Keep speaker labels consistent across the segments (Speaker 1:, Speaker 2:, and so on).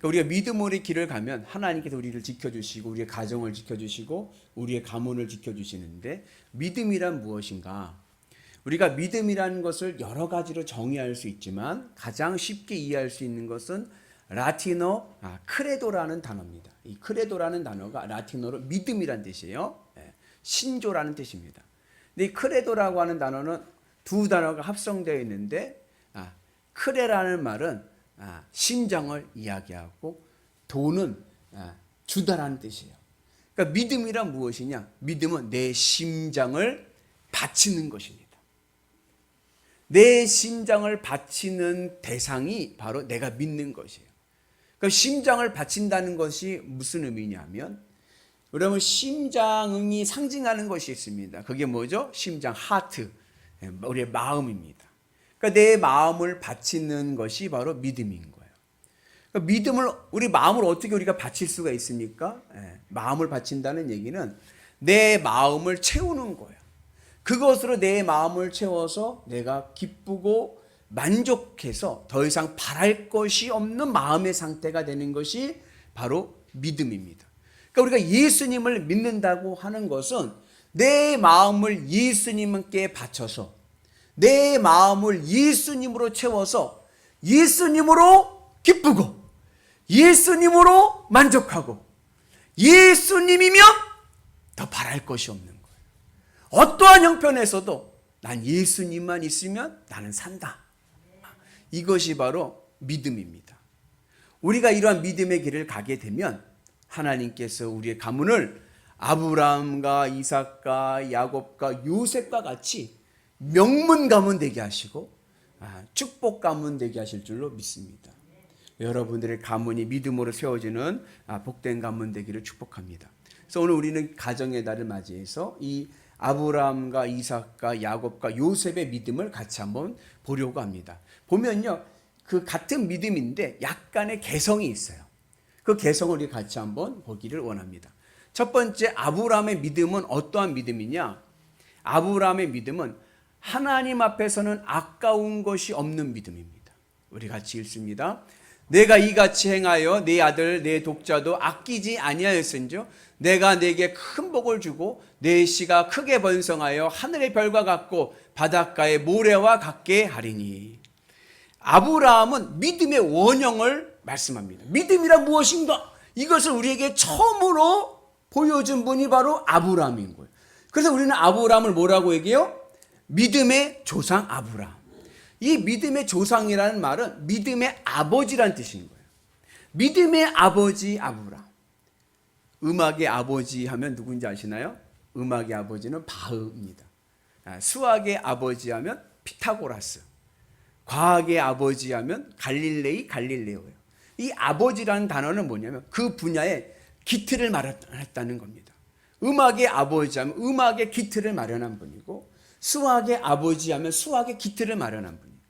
Speaker 1: 그러니까 우리가 믿음으로의 길을 가면 하나님께서 우리를 지켜주시고 우리의 가정을 지켜주시고 우리의 가문을 지켜주시는데, 믿음이란 무엇인가? 우리가 믿음이라는 것을 여러 가지로 정의할 수 있지만 가장 쉽게 이해할 수 있는 것은 라틴어 크레도라는 단어입니다. 이 크레도라는 단어가 라틴어로 믿음이란 뜻이에요. 신조라는 뜻입니다. 근데 이 크레도라고 하는 단어는 두 단어가 합성되어 있는데, 크레라는 말은 심장을 이야기하고 도는 주다라는 뜻이에요. 그러니까 믿음이란 무엇이냐? 믿음은 내 심장을 바치는 것입니다. 내 심장을 바치는 대상이 바로 내가 믿는 것이에요. 그러니까 심장을 바친다는 것이 무슨 의미냐면, 여러분 심장이 상징하는 것이 있습니다. 그게 뭐죠? 심장, 하트, 우리의 마음입니다. 그러니까 내 마음을 바치는 것이 바로 믿음인 거예요. 그러니까 믿음을, 우리 마음을 어떻게 우리가 바칠 수가 있습니까? 마음을 바친다는 얘기는 내 마음을 채우는 거예요. 그것으로 내 마음을 채워서 내가 기쁘고 만족해서 더 이상 바랄 것이 없는 마음의 상태가 되는 것이 바로 믿음입니다. 그러니까 우리가 예수님을 믿는다고 하는 것은 내 마음을 예수님께 바쳐서 내 마음을 예수님으로 채워서 예수님으로 기쁘고 예수님으로 만족하고 예수님이면 더 바랄 것이 없는 거예요. 어떠한 형편에서도 난 예수님만 있으면 나는 산다. 이것이 바로 믿음입니다. 우리가 이러한 믿음의 길을 가게 되면 하나님께서 우리의 가문을 아브라함과 이삭과 야곱과 요셉과 같이 명문 가문 되게 하시고 축복 가문 되게 하실 줄로 믿습니다. 여러분들의 가문이 믿음으로 세워지는 복된 가문 되기를 축복합니다. 그래서 오늘 우리는 가정의 달을 맞이해서 이 아브라함과 이삭과 야곱과 요셉의 믿음을 같이 한번 보려고 합니다. 보면요, 그 같은 믿음인데 약간의 개성이 있어요. 그 개성을 우리 같이 한번 보기를 원합니다. 첫 번째, 아브라함의 믿음은 어떠한 믿음이냐? 아브라함의 믿음은 하나님 앞에서는 아까운 것이 없는 믿음입니다. 우리 같이 읽습니다. 내가 이같이 행하여 내 아들 내 독자도 아끼지 아니하였은즉 내가 내게 큰 복을 주고 내 씨가 크게 번성하여 하늘의 별과 같고 바닷가의 모래와 같게 하리니. 아브라함은 믿음의 원형을 말씀합니다. 믿음이란 무엇인가? 이것을 우리에게 처음으로 보여준 분이 바로 아브라함인 거예요. 그래서 우리는 아브라함을 뭐라고 얘기해요? 믿음의 조상 아브라함. 이 믿음의 조상이라는 말은 믿음의 아버지란 뜻인 거예요. 믿음의 아버지 아브라함. 음악의 아버지 하면 누군지 아시나요? 음악의 아버지는 바흐입니다. 수학의 아버지 하면 피타고라스. 과학의 아버지 하면 갈릴레오예요. 이 아버지라는 단어는 뭐냐면 그 분야에 기틀을 마련했다는 겁니다. 음악의 아버지 하면 음악의 기틀을 마련한 분이고, 수학의 아버지 하면 수학의 기틀을 마련한 분이에요.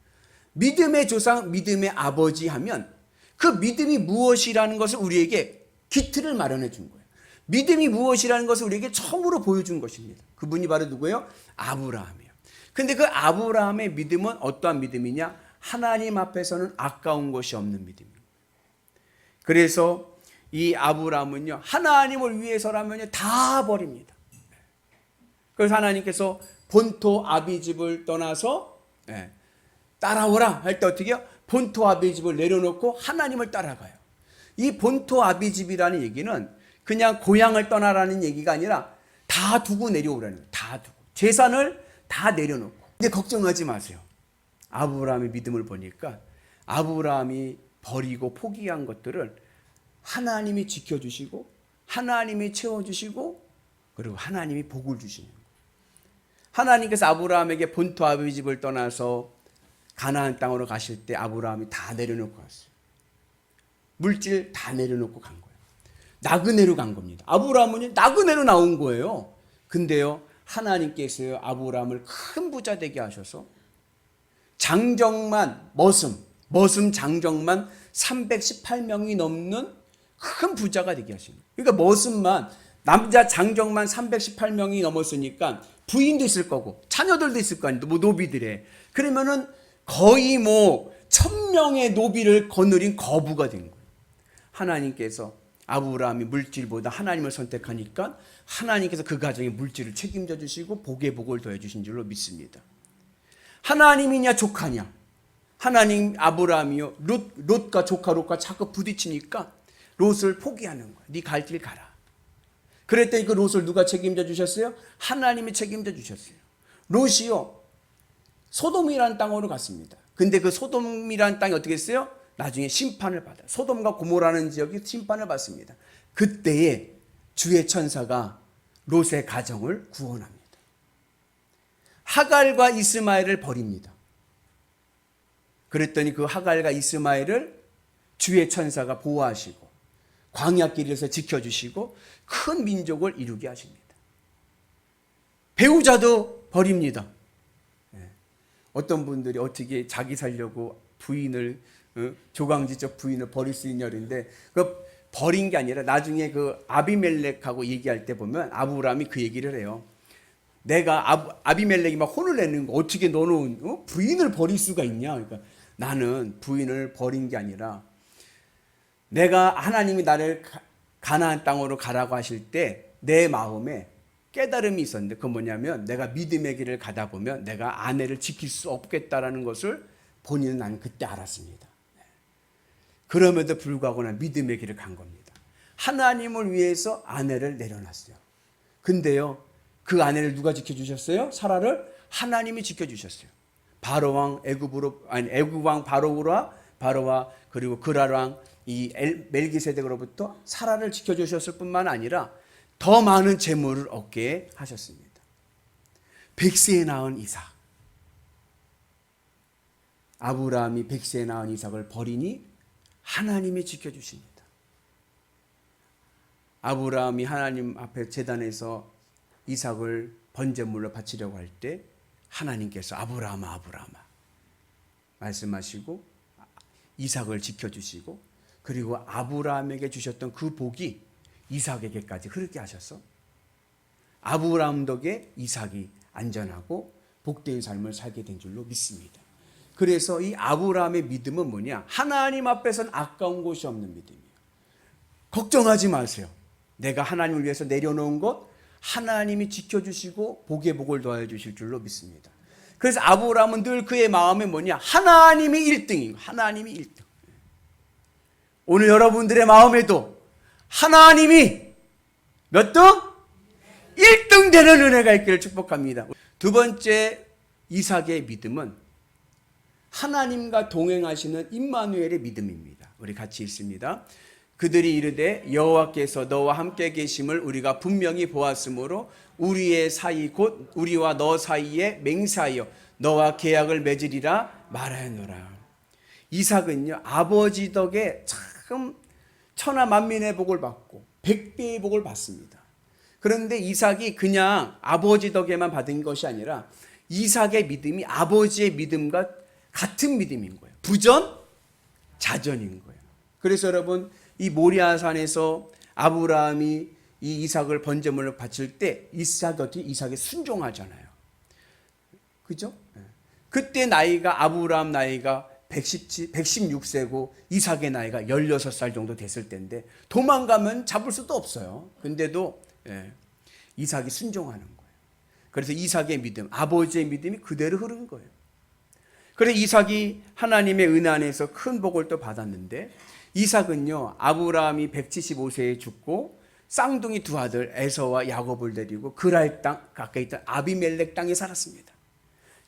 Speaker 1: 믿음의 조상, 믿음의 아버지 하면 그 믿음이 무엇이라는 것을 우리에게 기틀을 마련해 준 거예요. 믿음이 무엇이라는 것을 우리에게 처음으로 보여준 것입니다. 그분이 바로 누구예요? 아브라함이에요. 근데 그 아브라함의 믿음은 어떠한 믿음이냐? 하나님 앞에서는 아까운 것이 없는 믿음입니다. 그래서 이 아브라함은요, 하나님을 위해서라면 다 버립니다. 그래서 하나님께서 본토 아비 집을 떠나서 따라오라 할 때 어떻게 해요? 본토 아비 집을 내려놓고 하나님을 따라가요. 이 본토 아비 집이라는 얘기는 그냥 고향을 떠나라는 얘기가 아니라 다 두고 내려오라는 거예요. 다 두고. 재산을 다 내려놓고. 근데 걱정하지 마세요. 아브라함의 믿음을 보니까 아브라함이 버리고 포기한 것들을 하나님이 지켜주시고 하나님이 채워주시고 그리고 하나님이 복을 주시는 거예요. 하나님께서 아브라함에게 본토 아비 집을 떠나서 가나안 땅으로 가실 때 아브라함이 다 내려놓고 갔어요. 물질 다 내려놓고 간 거예요. 나그네로 간 겁니다. 아브라함은 나그네로 나온 거예요. 근데요, 하나님께서요, 아브라함을 큰 부자 되게 하셔서 장정만, 머슴 장정만 318명이 넘는 큰 부자가 되게 하신 거예요. 그러니까 머슴만, 남자 장정만 318명이 넘었으니까 부인도 있을 거고 자녀들도 있을 거 아니에요. 노비들의. 그러면은 거의 1000명의 노비를 거느린 거부가 된 거예요. 하나님께서 아브라함이 물질보다 하나님을 선택하니까 하나님께서 그 가정의 물질을 책임져 주시고 복에 복을 더해 주신 줄로 믿습니다. 하나님이냐 조카냐? 하나님 아브라함이요 롯과 조카 롯과 자꾸 부딪히니까 롯을 포기하는 거야. 네 갈 길 가라. 그랬더니 그 롯을 누가 책임져 주셨어요? 하나님이 책임져 주셨어요. 롯이요 소돔이라는 땅으로 갔습니다. 근데 그 소돔이라는 땅이 어떻게 했어요? 나중에 심판을 받아요. 소돔과 고모라는 지역이 심판을 받습니다. 그때에 주의 천사가 롯의 가정을 구원합니다. 하갈과 이스마엘을 버립니다. 그랬더니 그 하갈과 이스마엘을 주의 천사가 보호하시고 광야길에서 지켜주시고 큰 민족을 이루게 하십니다. 배우자도 버립니다. 어떤 분들이 어떻게 자기 살려고 부인을 조강지적 부인을 버릴 수 있냐는데 그 버린 게 아니라 나중에 그 아비멜렉하고 얘기할 때 보면 아브라함이 그 얘기를 해요. 내가 아비멜렉이 막 혼을 내는 거 어떻게 너는 부인을 버릴 수가 있냐? 그러니까 나는 부인을 버린 게 아니라 내가 하나님이 나를 가나안 땅으로 가라고 하실 때 내 마음에 깨달음이 있었는데 그건 뭐냐면 내가 믿음의 길을 가다 보면 내가 아내를 지킬 수 없겠다라는 것을 본인은 난 그때 알았습니다. 그럼에도 불구하고 난 믿음의 길을 간 겁니다. 하나님을 위해서 아내를 내려놨어요. 근데요 그 아내를 누가 지켜주셨어요? 사라를 하나님이 지켜주셨어요. 바로왕 애굽왕 바로와 그리고 그랄왕 이 멜기세덱으로부터 사라를 지켜주셨을 뿐만 아니라 더 많은 재물을 얻게 하셨습니다. 100세에 낳은 이삭. 아브라함이 100세에 낳은 이삭을 버리니 하나님이 지켜주십니다. 아브라함이 하나님 앞에 제단에서 이삭을 번제물로 바치려고 할 때 하나님께서 아브라함아 말씀하시고 이삭을 지켜주시고 그리고 아브라함에게 주셨던 그 복이 이삭에게까지 흐르게 하셔서 아브라함 덕에 이삭이 안전하고 복된 삶을 살게 된 줄로 믿습니다. 그래서 이 아브라함의 믿음은 뭐냐? 하나님 앞에서는 아까운 것이 없는 믿음이에요. 걱정하지 마세요. 내가 하나님을 위해서 내려놓은 것 하나님이 지켜주시고 복에 복을 더해 주실 줄로 믿습니다. 그래서 아브라함은 늘 그의 마음에 뭐냐? 하나님이 1등이에요. 하나님이 1등. 오늘 여러분들의 마음에도 하나님이 몇 등? 1등 되는 은혜가 있기를 축복합니다. 두 번째 이삭의 믿음은 하나님과 동행하시는 임마누엘의 믿음입니다. 우리 같이 읽습니다. 그들이 이르되 여호와께서 너와 함께 계심을 우리가 분명히 보았으므로 우리의 사이 곧 우리와 너 사이에 맹세하여 너와 계약을 맺으리라 말하였노라. 이삭은요 아버지 덕에 참 천하 만민의 복을 받고 100배의 복을 받습니다. 그런데 이삭이 그냥 아버지 덕에만 받은 것이 아니라 이삭의 믿음이 아버지의 믿음과 같은 믿음인 거예요. 부전 자전인 거예요. 그래서 여러분 이 모리아산에서 아브라함이 이 이삭을 번제물로 바칠 때 이삭이 순종하잖아요. 그죠? 그때 아브라함 나이가 116세고 이삭의 나이가 16살 정도 됐을 때인데 도망가면 잡을 수도 없어요. 근데도 이삭이 순종하는 거예요. 그래서 이삭의 믿음, 아버지의 믿음이 그대로 흐른 거예요. 그래서 이삭이 하나님의 은혜 안에서 큰 복을 또 받았는데 이삭은요 아브라함이 175세에 죽고 쌍둥이 두 아들 에서와 야곱을 데리고 그랄 땅 가까이 있던 아비멜렉 땅에 살았습니다.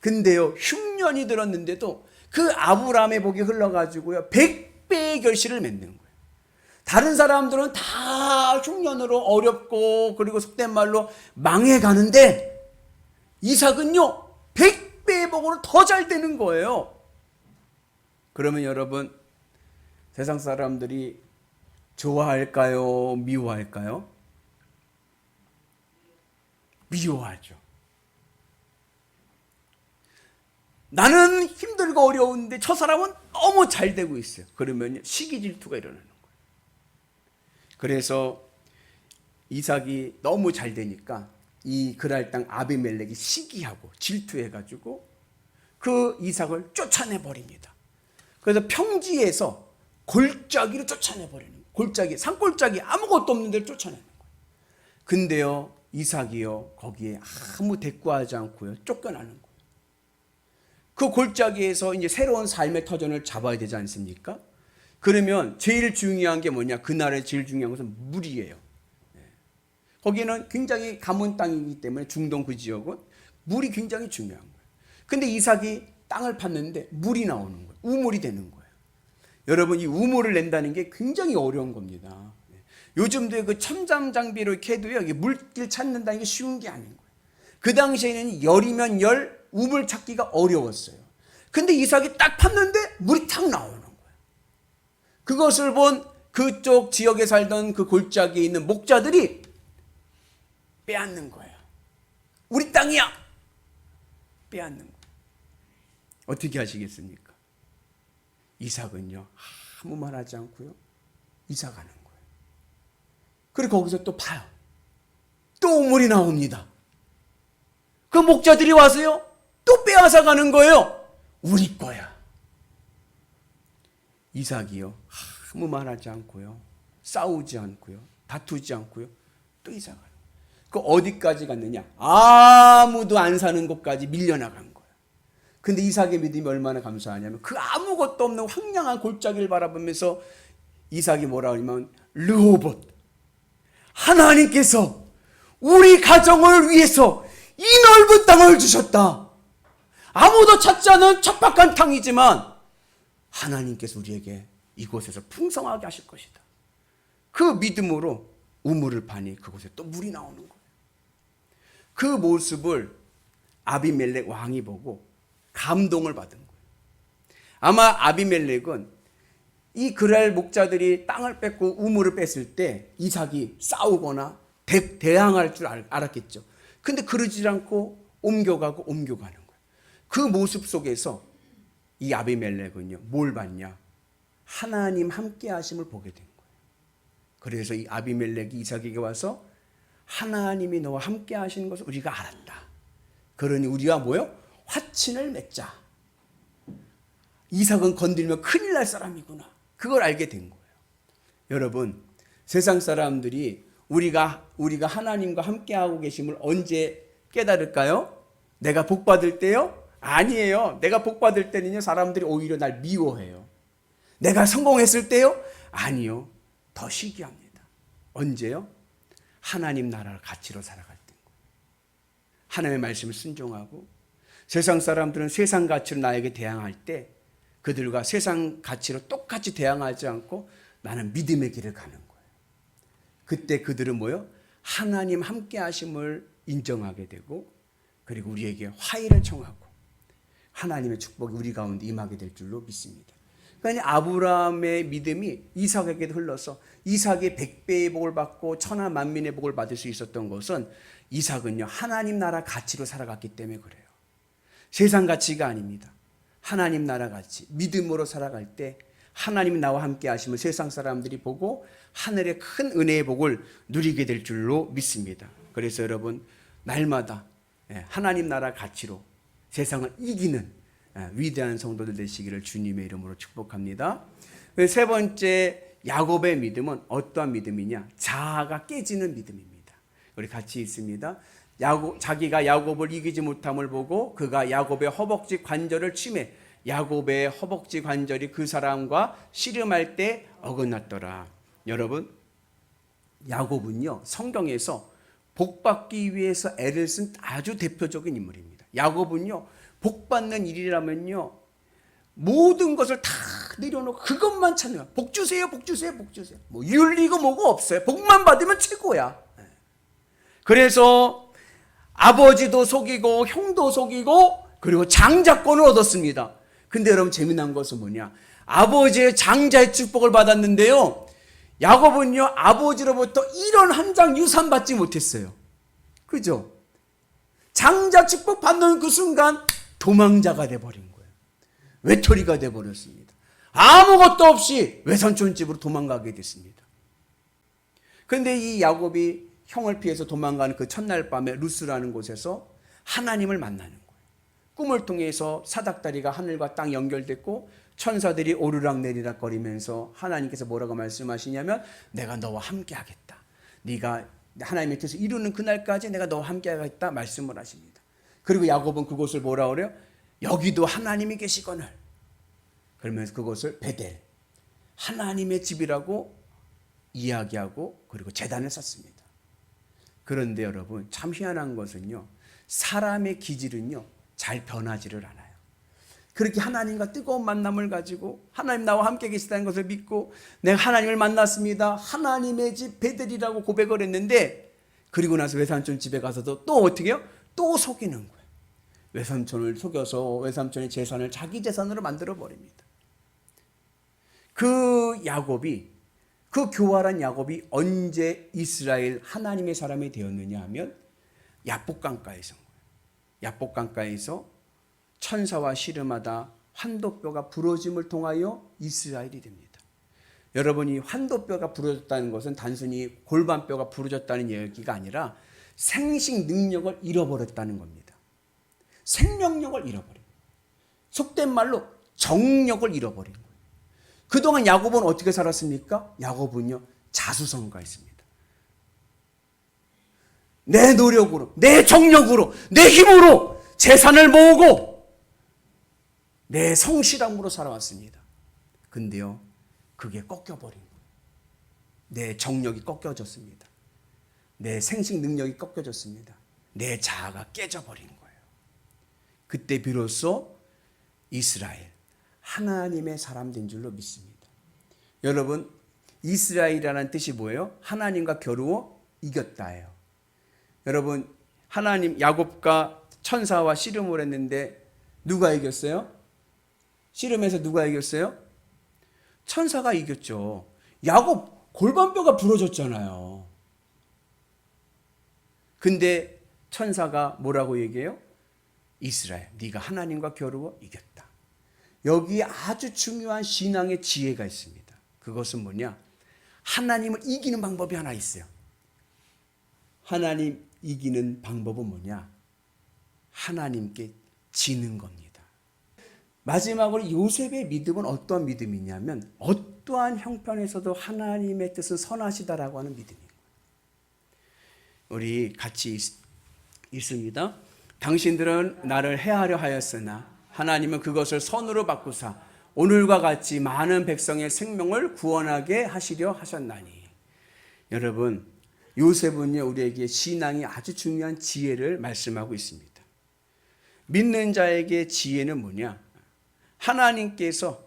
Speaker 1: 근데요 흉년이 들었는데도 그 아브라함의 복이 흘러가지고요 100배의 결실을 맺는 거예요. 다른 사람들은 다 흉년으로 어렵고 그리고 속된 말로 망해가는데 이삭은요 100배의 복으로 더 잘 되는 거예요. 그러면 여러분 세상 사람들이 좋아할까요? 미워할까요? 미워하죠. 나는 힘들고 어려운데 저 사람은 너무 잘 되고 있어요. 그러면 시기 질투가 일어나는 거예요. 그래서 이삭이 너무 잘 되니까 이 그랄 땅 아비멜렉이 시기하고 질투해가지고 그 이삭을 쫓아내 버립니다. 그래서 평지에서 골짜기로 쫓아내 버리는 거예요. 골짜기, 산골짜기 아무것도 없는 데를 쫓아내는 거예요. 근데요, 이삭이요, 거기에 아무 대꾸하지 않고요, 쫓겨나는 거예요. 그 골짜기에서 이제 새로운 삶의 터전을 잡아야 되지 않습니까? 그러면 제일 중요한 게 뭐냐? 그날의 제일 중요한 것은 물이에요. 거기는 굉장히 가문 땅이기 때문에 중동 그 지역은 물이 굉장히 중요한 거예요. 근데 이삭이 땅을 팠는데 물이 나오는 거예요. 우물이 되는 거예요. 여러분, 이 우물을 낸다는 게 굉장히 어려운 겁니다. 요즘도 그 첨단 장비로 이렇게 해도요, 물길 찾는다는 게 쉬운 게 아닌 거예요. 그 당시에는 열이면 열, 우물 찾기가 어려웠어요. 근데 이삭이 딱 팠는데 물이 탁 나오는 거예요. 그것을 본 그쪽 지역에 살던 그 골짜기에 있는 목자들이 빼앗는 거예요. 우리 땅이야! 빼앗는 거예요. 어떻게 하시겠습니까? 이삭은요, 아무 말 하지 않고요, 이삭하는 거예요. 그리고 거기서 또 봐요. 또 우물이 나옵니다. 그 목자들이 와서요, 또 빼앗아 가는 거예요. 우리 거야. 이삭이요, 아무 말 하지 않고요, 싸우지 않고요, 다투지 않고요, 또 이삭하는 거예요. 그 어디까지 갔느냐? 아무도 안 사는 곳까지 밀려나간 거예요. 근데 이삭의 믿음이 얼마나 감사하냐면 그 아무것도 없는 황량한 골짜기를 바라보면서 이삭이 뭐라 하냐면 르호봇, 하나님께서 우리 가정을 위해서 이 넓은 땅을 주셨다. 아무도 찾지 않은 척박한 땅이지만 하나님께서 우리에게 이곳에서 풍성하게 하실 것이다. 그 믿음으로 우물을 파니 그곳에 또 물이 나오는 거예요. 그 모습을 아비멜렉 왕이 보고 감동을 받은 거예요. 아마 아비멜렉은 이 그랄 목자들이 땅을 뺏고 우물을 뺐을 때 이삭이 싸우거나 대항할 줄 알았겠죠. 근데 그러지 않고 옮겨가는 거예요. 그 모습 속에서 이 아비멜렉은요, 뭘 봤냐? 하나님 함께 하심을 보게 된 거예요. 그래서 이 아비멜렉이 이삭에게 와서 하나님이 너와 함께 하시는 것을 우리가 알았다. 그러니 우리가 뭐요? 화친을 맺자. 이삭은 건들면 큰일 날 사람이구나. 그걸 알게 된 거예요. 여러분, 세상 사람들이 우리가 하나님과 함께하고 계심을 언제 깨달을까요? 내가 복 받을 때요? 아니에요. 내가 복 받을 때는요, 사람들이 오히려 날 미워해요. 내가 성공했을 때요? 아니요. 더 시기합니다. 언제요? 하나님 나라를 가치로 살아갈 때인 거예요. 하나님의 말씀을 순종하고 세상 사람들은 세상 가치로 나에게 대항할 때 그들과 세상 가치로 똑같이 대항하지 않고 나는 믿음의 길을 가는 거예요. 그때 그들은 뭐요? 하나님 함께 하심을 인정하게 되고 그리고 우리에게 화해를 청하고 하나님의 축복이 우리 가운데 임하게 될 줄로 믿습니다. 그러니까 아브라함의 믿음이 이삭에게도 흘러서 이삭이 100배의 복을 받고 천하 만민의 복을 받을 수 있었던 것은 이삭은요, 하나님 나라 가치로 살아갔기 때문에 그래요. 세상 가치가 아닙니다. 하나님 나라 가치, 믿음으로 살아갈 때 하나님이 나와 함께 하시면 세상 사람들이 보고 하늘의 큰 은혜의 복을 누리게 될 줄로 믿습니다. 그래서 여러분, 날마다 하나님 나라 가치로 세상을 이기는 위대한 성도들 되시기를 주님의 이름으로 축복합니다. 세 번째, 야곱의 믿음은 어떠한 믿음이냐? 자아가 깨지는 믿음입니다. 우리 같이 있습니다. 자기가 야곱을 이기지 못함을 보고 그가 야곱의 허벅지 관절을 치매 야곱의 허벅지 관절이 그 사람과 씨름할 때 어긋났더라. 여러분, 야곱은요, 성경에서 복받기 위해서 애를 쓴 아주 대표적인 인물입니다. 야곱은요, 복받는 일이라면요, 모든 것을 다 내려놓고 그것만 찾는, 복 주세요, 복 주세요, 복 주세요. 뭐 윤리고 뭐고 없어요. 복만 받으면 최고야. 그래서 아버지도 속이고 형도 속이고 그리고 장자권을 얻었습니다. 근데 여러분, 재미난 것은 뭐냐? 아버지의 장자의 축복을 받았는데요, 야곱은요, 아버지로부터 이런 한 장 유산 받지 못했어요. 그죠? 장자 축복 받는 그 순간 도망자가 돼버린 거예요. 외톨이가 돼버렸습니다. 아무것도 없이 외삼촌 집으로 도망가게 됐습니다. 그런데 이 야곱이 형을 피해서 도망가는 그 첫날 밤에 루스라는 곳에서 하나님을 만나는 거예요. 꿈을 통해서 사닥다리가 하늘과 땅 연결됐고 천사들이 오르락내리락 거리면서 하나님께서 뭐라고 말씀하시냐면 내가 너와 함께 하겠다. 네가 하나님의 뜻을 이루는 그날까지 내가 너와 함께 하겠다 말씀을 하십니다. 그리고 야곱은 그곳을 뭐라 그래요? 여기도 하나님이 계시거늘. 그러면서 그곳을 베델, 하나님의 집이라고 이야기하고 그리고 제단을 쌓습니다. 그런데 여러분 참 희한한 것은요, 사람의 기질은요 잘 변하지를 않아요. 그렇게 하나님과 뜨거운 만남을 가지고 하나님 나와 함께 계시다는 것을 믿고 내가 하나님을 만났습니다, 하나님의 집 베델이라고 고백을 했는데, 그리고 나서 외삼촌 집에 가서도 또 어떻게 해요? 또 속이는 거예요. 외삼촌을 속여서 외삼촌의 재산을 자기 재산으로 만들어 버립니다. 그 야곱이, 그 교활한 야곱이 언제 이스라엘 하나님의 사람이 되었느냐 하면 야복강가에서, 야복강가에서 천사와 씨름하다 환도뼈가 부러짐을 통하여 이스라엘이 됩니다. 여러분이 환도뼈가 부러졌다는 것은 단순히 골반뼈가 부러졌다는 얘기가 아니라 생식 능력을 잃어버렸다는 겁니다. 생명력을 잃어버린, 속된 말로 정력을 잃어버린 거예요. 그동안 야곱은 어떻게 살았습니까? 야곱은요 자수성가했습니다. 내 노력으로, 내 정력으로, 내 힘으로 재산을 모으고 내 성실함으로 살아왔습니다. 근데요 그게 꺾여버린 거예요. 내 정력이 꺾여졌습니다. 내 생식 능력이 꺾여졌습니다. 내 자아가 깨져버린 거예요. 그때 비로소 이스라엘, 하나님의 사람 된 줄로 믿습니다. 여러분 이스라엘이라는 뜻이 뭐예요? 하나님과 겨루어 이겼다예요. 여러분 하나님 야곱과 천사와 씨름을 했는데 누가 이겼어요? 씨름에서 누가 이겼어요? 천사가 이겼죠. 야곱 골반뼈가 부러졌잖아요. 근데 천사가 뭐라고 얘기해요? 이스라엘, 네가 하나님과 겨루어 이겼다. 여기 아주 중요한 신앙의 지혜가 있습니다. 그것은 뭐냐? 하나님을 이기는 방법이 하나 있어요. 하나님 이기는 방법은 뭐냐? 하나님께 지는 겁니다. 마지막으로 요셉의 믿음은 어떠한 믿음이냐면 어떠한 형편에서도 하나님의 뜻은 선하시다라고 하는 믿음이에요. 우리 같이 읽습니다. 당신들은 나를 해하려 하였으나 하나님은 그것을 선으로 바꾸사 오늘과 같이 많은 백성의 생명을 구원하게 하시려 하셨나니. 여러분 요셉은요 우리에게 신앙이 아주 중요한 지혜를 말씀하고 있습니다. 믿는 자에게 지혜는 뭐냐? 하나님께서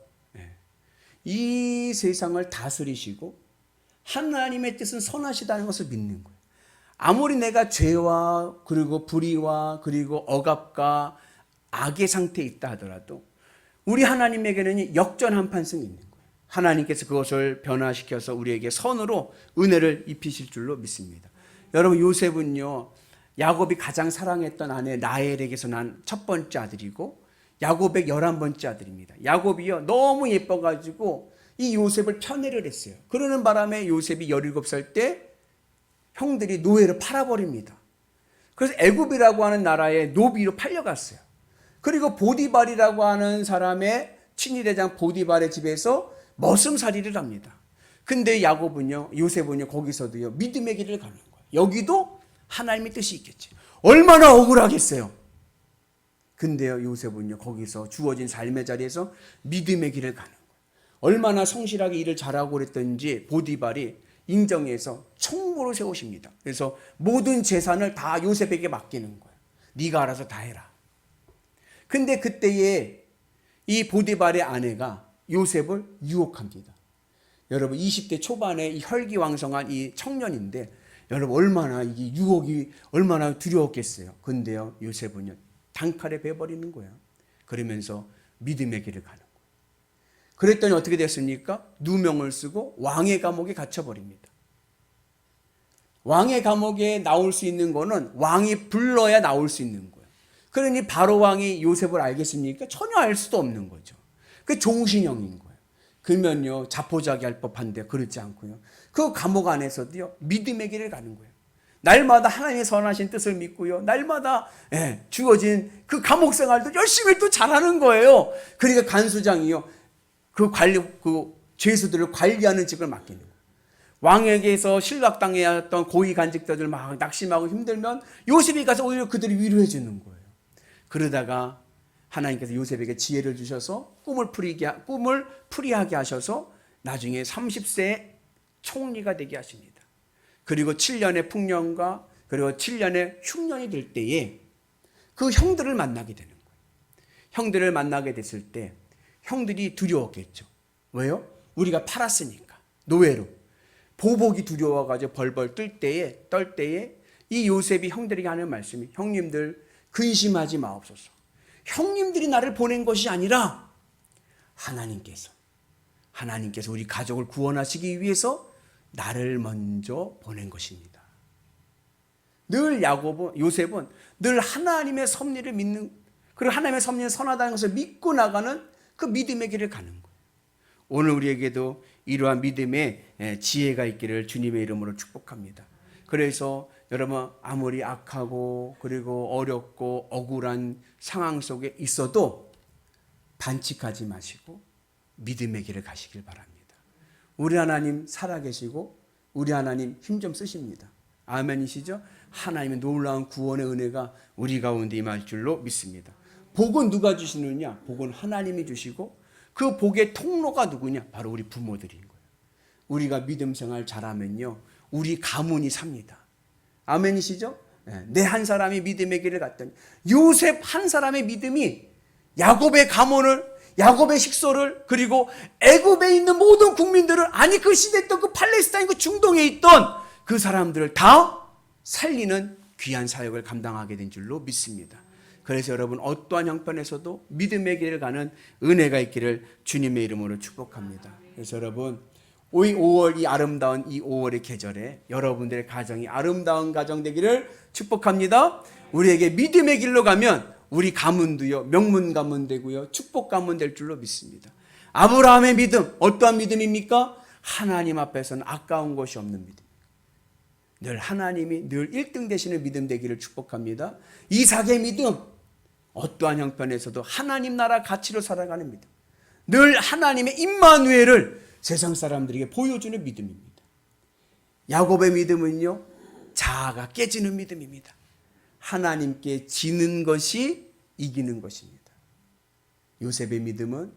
Speaker 1: 이 세상을 다스리시고 하나님의 뜻은 선하시다는 것을 믿는 거예요. 아무리 내가 죄와 그리고 불의와 그리고 억압과 악의 상태에 있다 하더라도 우리 하나님에게는 역전한판승이 있는 거예요. 하나님께서 그것을 변화시켜서 우리에게 선으로 은혜를 입히실 줄로 믿습니다. 여러분 요셉은요 야곱이 가장 사랑했던 아내 라헬에게서 난 첫 번째 아들이고 야곱의 11번째 아들입니다. 야곱이요 너무 예뻐가지고 이 요셉을 편애를 했어요. 그러는 바람에 요셉이 17살 때 형들이 노예로 팔아버립니다. 그래서 애굽이라고 하는 나라에 노비로 팔려갔어요. 그리고 보디발이라고 하는 사람의 친위대장 보디발의 집에서 머슴살이를 합니다. 근데 야곱은요 요셉은요 거기서도요 믿음의 길을 가는 거예요. 여기도 하나님의 뜻이 있겠지. 얼마나 억울하겠어요. 근데요 요셉은요 거기서 주어진 삶의 자리에서 믿음의 길을 가는 거예요. 얼마나 성실하게 일을 잘하고 그랬던지 보디발이 인정해서 총무로 세우십니다. 그래서 모든 재산을 다 요셉에게 맡기는 거예요. 네가 알아서 다 해라. 근데 그때에 이 보디발의 아내가 요셉을 유혹합니다. 여러분 20대 초반에 이 혈기왕성한 이 청년인데 여러분 얼마나 이 유혹이 얼마나 두려웠겠어요. 근데요 요셉은요 단칼에 베버리는 거예요. 그러면서 믿음의 길을 가는 거예요. 그랬더니 어떻게 됐습니까? 누명을 쓰고 왕의 감옥에 갇혀버립니다. 왕의 감옥에 나올 수 있는 거는 왕이 불러야 나올 수 있는 거예요. 그러니 바로 왕이 요셉을 알겠습니까? 전혀 알 수도 없는 거죠. 그 종신형인 거예요. 그러면요 자포자기할 법한데 그렇지 않고요. 그 감옥 안에서도요 믿음의 길을 가는 거예요. 날마다 하나님의 선하신 뜻을 믿고요. 날마다 주어진 그 감옥 생활도 열심히 또 잘하는 거예요. 그러니까 간수장이요 그 죄수들을 관리하는 직을 맡기는 거예요. 왕에게서 실각당했던 고위 간직자들 막 낙심하고 힘들면 요셉이 가서 오히려 그들을 위로해 주는 거예요. 그러다가 하나님께서 요셉에게 지혜를 주셔서 꿈을 풀이하게 하셔서 나중에 30세에 총리가 되게 하십니다. 그리고 7년의 풍년과 그리고 7년의 흉년이 될 때에 그 형들을 만나게 되는 거예요. 형들을 만나게 됐을 때 형들이 두려웠겠죠. 왜요? 우리가 팔았으니까. 노예로. 보복이 두려워가지고 벌벌 떨 때에 이 요셉이 형들에게 하는 말씀이, 형님들 근심하지 마옵소서. 형님들이 나를 보낸 것이 아니라 하나님께서 우리 가족을 구원하시기 위해서 나를 먼저 보낸 것입니다. 늘 요셉은 늘 하나님의 섭리를 믿는, 그리고 하나님의 섭리는 선하다는 것을 믿고 나가는 그 믿음의 길을 가는 거예요. 오늘 우리에게도 이러한 믿음의 지혜가 있기를 주님의 이름으로 축복합니다. 그래서 여러분, 아무리 악하고 그리고 어렵고 억울한 상황 속에 있어도 반칙하지 마시고 믿음의 길을 가시길 바랍니다. 우리 하나님 살아계시고 우리 하나님 힘 좀 쓰십니다. 아멘이시죠? 하나님의 놀라운 구원의 은혜가 우리 가운데 임할 줄로 믿습니다. 복은 누가 주시느냐? 복은 하나님이 주시고 그 복의 통로가 누구냐? 바로 우리 부모들인 거예요. 우리가 믿음 생활 잘하면요, 우리 가문이 삽니다. 아멘이시죠? 내 한 사람이 믿음의 길을 갔더니 요셉 한 사람의 믿음이 야곱의 가문을, 야곱의 식소를, 그리고 애굽에 있는 모든 국민들을, 아니 그 시대에 있던 그 팔레스타인 그 중동에 있던 그 사람들을 다 살리는 귀한 사역을 감당하게 된 줄로 믿습니다. 그래서 여러분, 어떠한 형편에서도 믿음의 길을 가는 은혜가 있기를 주님의 이름으로 축복합니다. 그래서 여러분, 이 5월, 이 아름다운 이 5월의 계절에 여러분들의 가정이 아름다운 가정 되기를 축복합니다. 우리에게 믿음의 길로 가면 우리 가문도요, 명문 가문 되고요, 축복 가문 될 줄로 믿습니다. 아브라함의 믿음, 어떠한 믿음입니까? 하나님 앞에서는 아까운 것이 없는 믿음. 늘 하나님이 늘 1등 되시는 믿음 되기를 축복합니다. 이삭의 믿음, 어떠한 형편에서도 하나님 나라 가치로 살아가는 믿음. 늘 하나님의 임마누엘을 세상 사람들에게 보여주는 믿음입니다. 야곱의 믿음은요, 자아가 깨지는 믿음입니다. 하나님께 지는 것이 이기는 것입니다. 요셉의 믿음은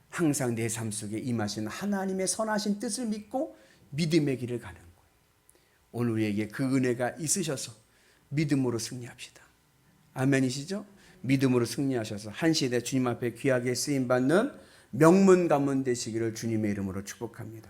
Speaker 1: 항상 내 삶 속에 임하신 하나님의 선하신 뜻을 믿고 믿음의 길을 가는 거예요. 오늘 우리에게 그 은혜가 있으셔서 믿음으로 승리합시다. 아멘이시죠? 믿음으로 승리하셔서 한 시대 주님 앞에 귀하게 쓰임받는 명문 가문 되시기를 주님의 이름으로 축복합니다.